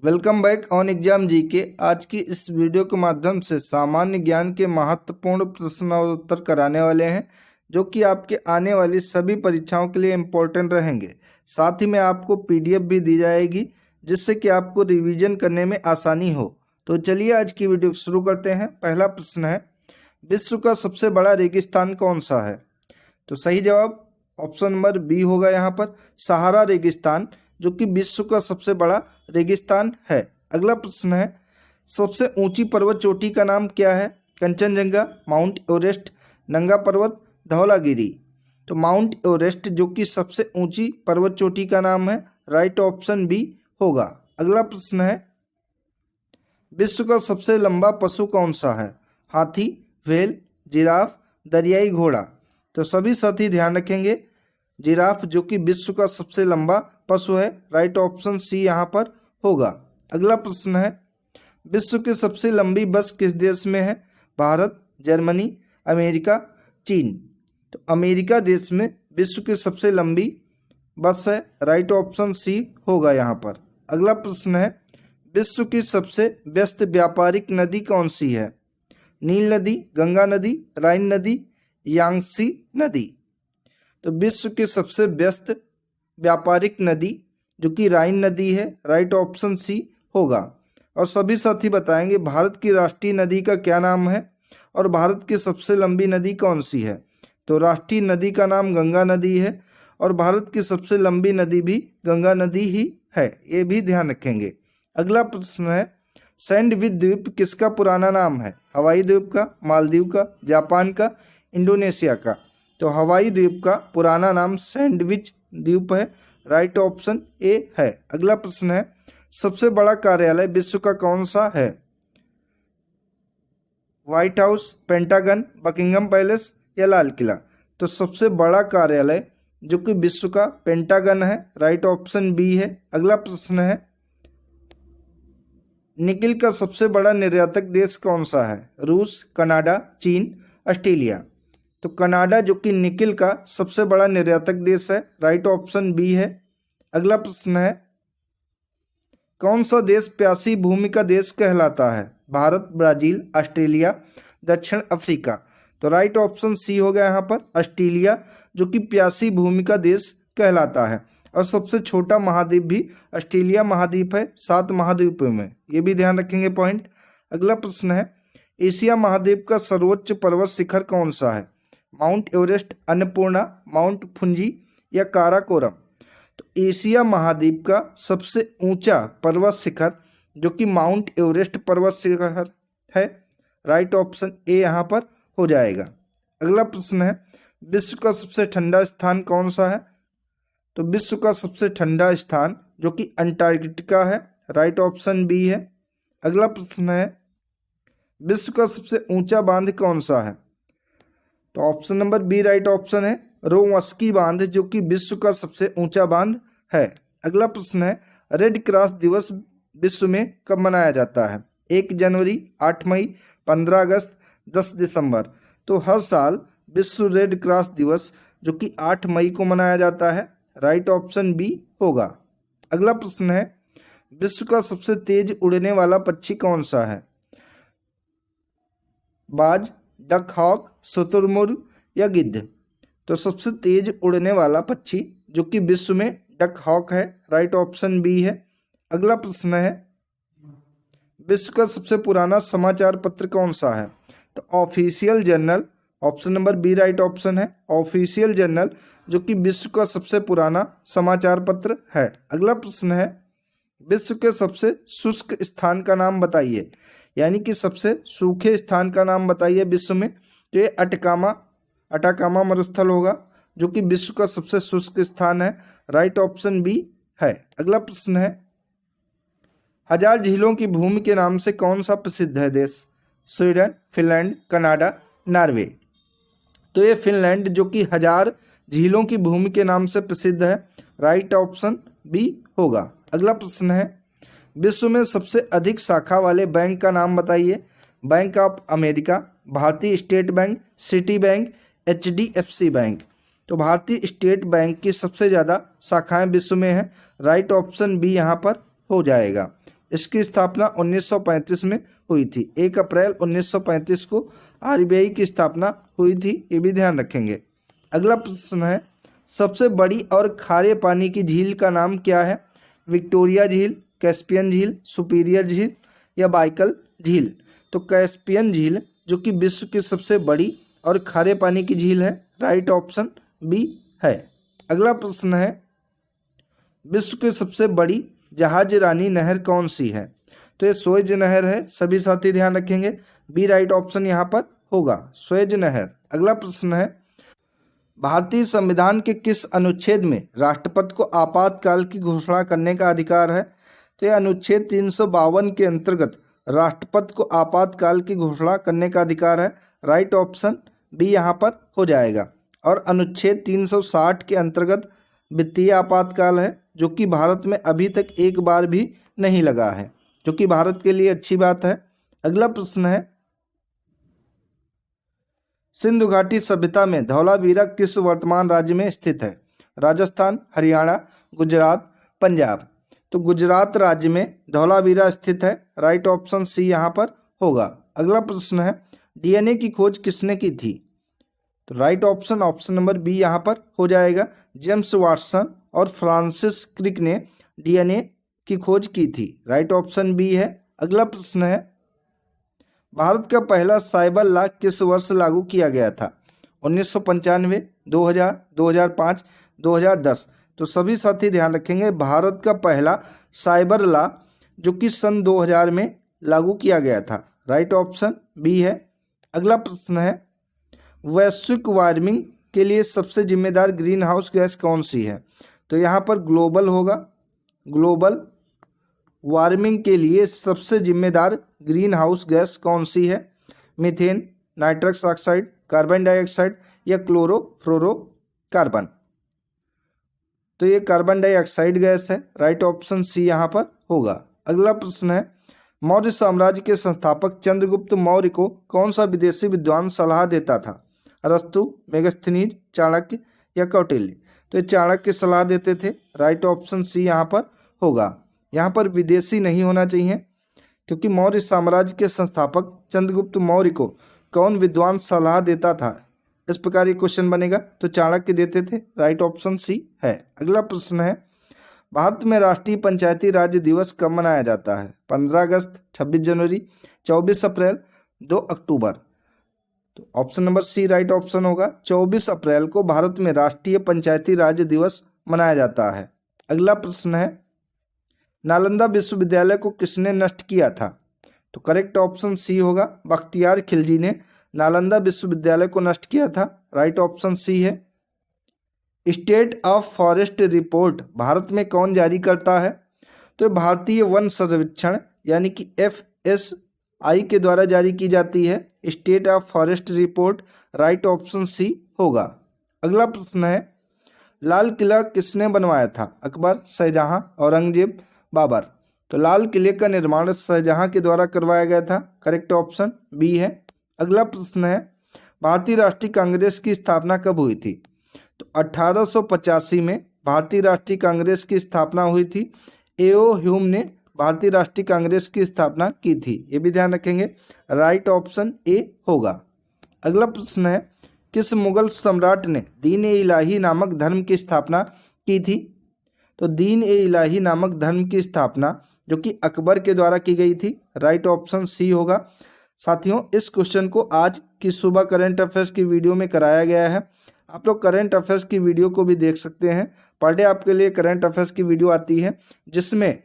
Welcome back on exam जी के। आज की इस वीडियो के माध्यम से सामान्य ज्ञान के महत्वपूर्ण प्रश्न और उत्तर कराने वाले हैं, जो कि आपके आने वाली सभी परीक्षाओं के लिए इम्पोर्टेंट रहेंगे। साथ ही में आपको पीडीएफ भी दी जाएगी, जिससे कि आपको रिवीजन करने में आसानी हो। तो चलिए आज की वीडियो शुरू करते हैं। पहला प्रश्न है, विश्व का सबसे बड़ा रेगिस्तान कौन सा है? तो सही जवाब ऑप्शन नंबर बी होगा यहाँ पर, सहारा रेगिस्तान, जो कि विश्व का सबसे बड़ा रेगिस्तान है। अगला प्रश्न है, सबसे ऊंची पर्वत चोटी का नाम क्या है? कंचनजंगा, माउंट एवरेस्ट, नंगा पर्वत, धौलागिरी। तो माउंट एवरेस्ट जो कि सबसे ऊंची पर्वत चोटी का नाम है, राइट ऑप्शन बी होगा। अगला प्रश्न है, विश्व का सबसे लंबा पशु कौन सा है? हाथी, व्हेल, जिराफ, दरियाई घोड़ा। तो सभी साथी ध्यान रखेंगे, जिराफ जो कि विश्व का सबसे लंबा पशु है, राइट ऑप्शन सी यहाँ पर होगा। अगला प्रश्न है, विश्व की सबसे लंबी बस किस देश में है? भारत, जर्मनी, अमेरिका, चीन। तो अमेरिका देश में विश्व की सबसे लंबी बस है, राइट ऑप्शन सी होगा यहाँ पर। अगला प्रश्न है, विश्व की सबसे व्यस्त व्यापारिक नदी कौन सी है? नील नदी, गंगा नदी, राइन नदी, यांगसी नदी। तो विश्व की सबसे व्यस्त व्यापारिक नदी जो कि राइन नदी है, राइट ऑप्शन सी होगा। और सभी साथी बताएंगे भारत की राष्ट्रीय नदी का क्या नाम है और भारत की सबसे लंबी नदी कौन सी है। तो राष्ट्रीय नदी का नाम गंगा नदी है और भारत की सबसे लंबी नदी भी गंगा नदी ही है, ये भी ध्यान रखेंगे। अगला प्रश्न है, सैंडविच द्वीप किसका पुराना नाम है? हवाई द्वीप का, मालदीव का, जापान का, इंडोनेशिया का। तो हवाई द्वीप का पुराना नाम सैंडविच द्वीप है, राइट ऑप्शन ए है। अगला प्रश्न है, सबसे बड़ा कार्यालय विश्व का कौन सा है? White house, pentagon, Buckingham palace या लाल किला। तो सबसे बड़ा कार्यालय जो कि विश्व का पेंटागन है, राइट ऑप्शन बी है। अगला प्रश्न है, निकिल का सबसे बड़ा निर्यातक देश कौन सा है? रूस, कनाडा, चीन, ऑस्ट्रेलिया। तो कनाडा जो कि निकिल का सबसे बड़ा निर्यातक देश है, राइट ऑप्शन बी है। अगला प्रश्न है, कौन सा देश प्यासी भूमि का देश कहलाता है? भारत, ब्राजील, ऑस्ट्रेलिया, दक्षिण अफ्रीका। तो राइट ऑप्शन सी हो गया यहाँ पर, ऑस्ट्रेलिया जो कि प्यासी भूमि का देश कहलाता है। और सबसे छोटा महाद्वीप भी ऑस्ट्रेलिया महाद्वीप है, 7 महाद्वीपों में, ये भी ध्यान रखेंगे पॉइंट। अगला प्रश्न है, एशिया महाद्वीप का सर्वोच्च पर्वत शिखर कौन सा है? माउंट एवरेस्ट, अन्नपूर्णा, माउंट फुंजी या काराकोरम। तो एशिया महाद्वीप का सबसे ऊंचा पर्वत शिखर जो कि माउंट एवरेस्ट पर्वत शिखर है, राइट ऑप्शन ए यहाँ पर हो जाएगा। अगला प्रश्न है, विश्व का सबसे ठंडा स्थान कौन सा है? तो विश्व का सबसे ठंडा स्थान जो कि अंटार्कटिका है, राइट ऑप्शन बी है। अगला प्रश्न है, विश्व का सबसे ऊंचा बांध कौन सा है? तो option number B right option है, रोमस्की बांध जो कि विश्व का सबसे ऊंचा बांध है। अगला प्रश्न है, रेड क्रॉस दिवस विश्व में कब मनाया जाता है? 1 जनवरी, 8 मई, 15 अगस्त, 10 दिसंबर। तो हर साल विश्व रेड क्रॉस दिवस जो कि 8 मई को मनाया जाता है, राइट ऑप्शन बी होगा। अगला प्रश्न है, विश्व का सबसे तेज उड़ने वाला पक्षी कौन सा है? बाज, डक हॉक, शुतुरमुर्ग या गिद्ध। तो सबसे तेज उड़ने वाला पक्षी जो कि विश्व में डक हॉक है, राइट ऑप्शन बी है। अगला प्रश्न है, विश्व का सबसे पुराना समाचार पत्र कौन सा है? तो official journal, option number B right option है, ऑफिशियल जर्नल जो कि विश्व का सबसे पुराना समाचार पत्र है। अगला प्रश्न है, विश्व के सबसे शुष्क स्थान का नाम बताइए, यानी कि सबसे सूखे स्थान का नाम बताइए विश्व में। तो ये अटाकामा मरुस्थल होगा जो कि विश्व का सबसे शुष्क स्थान है, राइट ऑप्शन बी है। अगला प्रश्न है, 1000 झीलों की भूमि के नाम से कौन सा प्रसिद्ध है देश? Sweden, Finland, Canada, Norway. तो ये फिनलैंड जो कि 1000 झीलों की भूमि के नाम से प्रसिद्ध है, राइट ऑप्शन बी होगा। अगला प्रश्न है, विश्व में सबसे अधिक शाखा वाले बैंक का नाम बताइए। बैंक ऑफ अमेरिका, भारतीय state bank, city bank, HDFC bank. तो भारतीय स्टेट बैंक की सबसे ज़्यादा शाखाएं विश्व में हैं, राइट ऑप्शन बी यहाँ पर हो जाएगा। इसकी स्थापना 1935 में हुई थी। 1 अप्रैल 1935 को आरबीआई की स्थापना हुई थी, ये भी ध्यान रखेंगे। अगला प्रश्न है, सबसे बड़ी और खारे पानी की झील का नाम क्या है? विक्टोरिया झील, कैस्पियन झील, सुपीरियर झील या बाइकल झील? तो कैस्पियन झील जो कि विश्व की सबसे बड़ी और खारे पानी की झील है, राइट ऑप्शन बी है। अगला प्रश्न है, विश्व की सबसे बड़ी जहाज रानी नहर कौन सी है? तो ये स्वेज नहर है, सभी साथी ध्यान रखेंगे, बी राइट ऑप्शन यहाँ पर होगा, स्वेज नहर। अगला प्रश्न है, भारतीय संविधान के किस अनुच्छेद में राष्ट्रपति को आपातकाल की घोषणा करने का अधिकार है? तो यह अनुच्छेद 352 के अंतर्गत राष्ट्रपति को आपातकाल की घोषणा करने का अधिकार है, राइट ऑप्शन बी यहाँ पर हो जाएगा। और अनुच्छेद 360 के अंतर्गत वित्तीय आपातकाल है, जो कि भारत में अभी तक एक बार भी नहीं लगा है, जो कि भारत के लिए अच्छी बात है। अगला प्रश्न है, सिंधु घाटी सभ्यता में धौलावीरा किस वर्तमान राज्य में स्थित है? राजस्थान, हरियाणा, गुजरात, पंजाब? तो गुजरात राज्य में धौलावीरा स्थित है, राइट ऑप्शन सी यहाँ पर होगा। अगला प्रश्न है, डीएनए की खोज किसने की थी? तो राइट ऑप्शन नंबर बी यहाँ पर हो जाएगा, जेम्स वाटसन और फ्रांसिस क्रिक ने डीएनए की खोज की थी, राइट ऑप्शन बी है। अगला प्रश्न है, भारत का पहला साइबर लॉ किस वर्ष लागू किया गया था? 1995, 2000, 2005, 2010? तो सभी साथी ध्यान रखेंगे, भारत का पहला साइबर लॉ जो कि सन 2000 में लागू किया गया था, राइट ऑप्शन बी है। अगला प्रश्न है, वैश्विक वार्मिंग के लिए सबसे जिम्मेदार ग्रीन हाउस गैस कौन सी है? तो यहाँ पर ग्लोबल होगा, ग्लोबल वार्मिंग के लिए सबसे जिम्मेदार ग्रीन हाउस गैस कौन सी है? Methane, nitrous oxide, carbon dioxide या क्लोरोफ्लोरोकार्बन? तो ये कार्बन डाइऑक्साइड गैस है, राइट ऑप्शन सी यहाँ पर होगा। अगला प्रश्न है, मौर्य साम्राज्य के संस्थापक चंद्रगुप्त मौर्य को कौन सा विदेशी विद्वान सलाह देता था? अरस्तु, मेगस्थनीज, चाणक्य या कौटिल्य? तो ये चाणक्य सलाह देते थे, राइट ऑप्शन सी यहाँ पर होगा। यहाँ पर विदेशी नहीं होना चाहिए, क्योंकि मौर्य साम्राज्य के संस्थापक चंद्रगुप्त मौर्य को कौन विद्वान सलाह देता था, इस प्रकार ये क्वेश्चन बनेगा, तो चाणक्य देते थे, राइट ऑप्शन सी है। अगला प्रश्न है, भारत में राष्ट्रीय पंचायती राज दिवस कब मनाया जाता है? 15 अगस्त, 26 जनवरी, 24 अप्रैल, 2 अक्टूबर? तो option number C right option होगा, 24 अप्रैल को भारत में राष्ट्रीय पंचायती राज दिवस मनाया जाता है। अगला प्रश्न है, नालंदा विश्वविद्यालय को किसने नष्ट किया था? तो करेक्ट ऑप्शन सी होगा, बख्तियार खिलजी ने नालंदा विश्वविद्यालय को नष्ट किया था, राइट ऑप्शन सी है। State of forest report Bharat में कौन जारी करता है? तो भारतीय वन सर्वेक्षण यानी कि FSI के द्वारा जारी की जाती है, state of forest report, right option C होगा। अगला प्रश्न है, लाल किला किसने बनवाया था? अकबर, शाहजहां, औरंगजेब, बाबर? तो लाल किले का निर्माण शाहजहां के द्वारा करवाया गया था, करेक्ट ऑप्शन बी है। अगला प्रश्न है, भारतीय राष्ट्रीय कांग्रेस की स्थापना कब हुई थी? तो 1885 में भारतीय राष्ट्रीय कांग्रेस की स्थापना हुई थी। एओ ह्यूम ने भारतीय राष्ट्रीय कांग्रेस की स्थापना की थी, ये भी ध्यान रखेंगे, राइट ऑप्शन ए होगा। अगला प्रश्न है, किस मुगल सम्राट ने दीन ए इलाही नामक धर्म की स्थापना की थी? तो दीन ए इलाही नामक धर्म की स्थापना जो कि अकबर के द्वारा की गई थी, राइट ऑप्शन सी होगा। साथियों, इस क्वेश्चन को आज की सुबह करंट अफेयर्स की वीडियो में कराया गया है, आप लोग करंट अफेयर्स की वीडियो को भी देख सकते हैं। पर डे आपके लिए करंट अफेयर्स की वीडियो आती है, जिसमें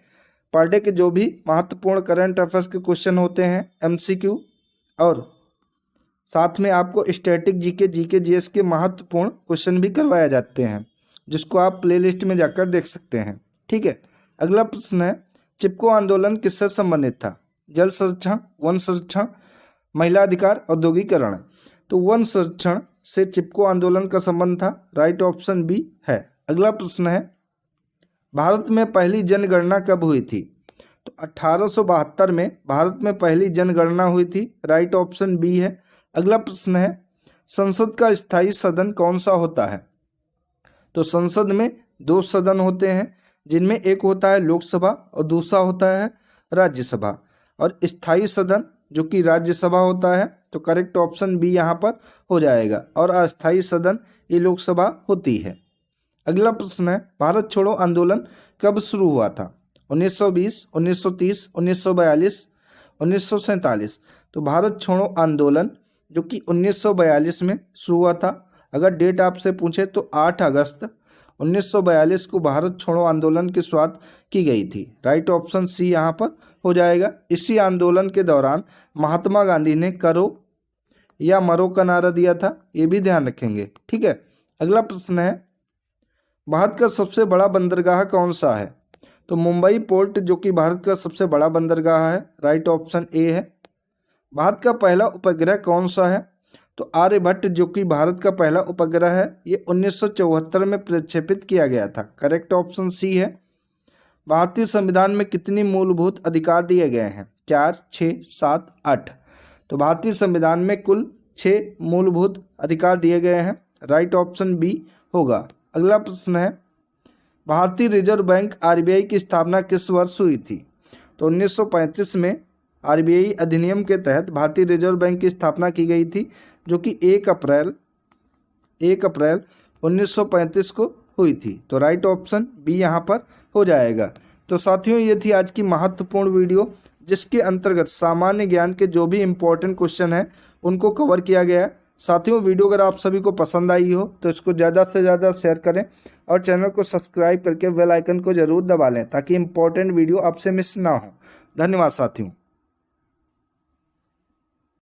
पर डे के जो भी महत्वपूर्ण करंट अफेयर्स के क्वेश्चन होते हैं, MCQ, और साथ में आपको स्टैटिक जीके जीएस के महत्वपूर्ण क्वेश्चन भी करवाए जाते हैं, जिसको आप प्लेलिस्ट में जाकर देख सकते हैं, ठीक है। अगला प्रश्न है, चिपको आंदोलन किससे संबंधित था? जल संरक्षण, वन संरक्षण, महिला अधिकार, औद्योगिकरण? तो वन संरक्षण से चिपको आंदोलन का संबंध था, राइट ऑप्शन बी है। अगला प्रश्न है, भारत में पहली जनगणना कब हुई थी? तो 1872 में भारत में पहली जनगणना हुई थी, राइट ऑप्शन बी है। अगला प्रश्न है, संसद का स्थायी सदन कौन सा होता है? तो संसद में 2 सदन होते हैं, जिनमें एक होता है लोकसभा और दूसरा होता है राज्यसभा। और स्थायी सदन जो कि राज्यसभा होता है, तो करेक्ट ऑप्शन बी यहाँ पर हो जाएगा। और अस्थायी सदन ये लोकसभा होती है। अगला प्रश्न है, भारत छोड़ो आंदोलन कब शुरू हुआ था? 1920, 1930, 1942, 1947। तो भारत छोड़ो आंदोलन जो कि 1942 में शुरू हुआ था। अगर डेट आपसे पूछे तो 8 अगस्त 1942 को भारत छोड़ो आंदोलन की शुरुआत की गई थी। राइट ऑप्शन सी यहाँ पर हो जाएगा। इसी आंदोलन के दौरान महात्मा गांधी ने करो या मरो का नारा दिया था, ये भी ध्यान रखेंगे। ठीक है। अगला प्रश्न है, भारत का सबसे बड़ा बंदरगाह कौन सा है? तो मुंबई पोर्ट जो कि भारत का सबसे बड़ा बंदरगाह है। राइट ऑप्शन ए है। भारत का पहला उपग्रह कौन सा है? तो आर्यभट्ट जो कि भारत का पहला उपग्रह है, ये 1974 में प्रक्षेपित किया गया था। करेक्ट ऑप्शन सी है। भारतीय संविधान में कितनी मूलभूत अधिकार दिए गए हैं? 4, 6, 7, 8। तो भारतीय संविधान में कुल 6 मूलभूत अधिकार दिए गए हैं। राइट ऑप्शन बी होगा। अगला प्रश्न है, भारतीय रिजर्व बैंक आरबीआई की स्थापना किस वर्ष हुई थी? तो 1935 में आरबीआई अधिनियम के तहत भारतीय रिजर्व बैंक की स्थापना की गई थी, जो कि 1 अप्रैल 1935 को हुई थी। तो राइट ऑप्शन बी यहाँ पर हो जाएगा। तो साथियों, ये थी आज की महत्वपूर्ण वीडियो, जिसके अंतर्गत सामान्य ज्ञान के जो भी इम्पोर्टेंट क्वेश्चन हैं उनको कवर किया गया है। साथियों, वीडियो अगर आप सभी को पसंद आई हो तो इसको ज़्यादा से ज़्यादा शेयर करें और चैनल को सब्सक्राइब करके बेल आइकन को ज़रूर दबा लें, ताकि इम्पोर्टेंट वीडियो आपसे मिस ना हो। धन्यवाद साथियों।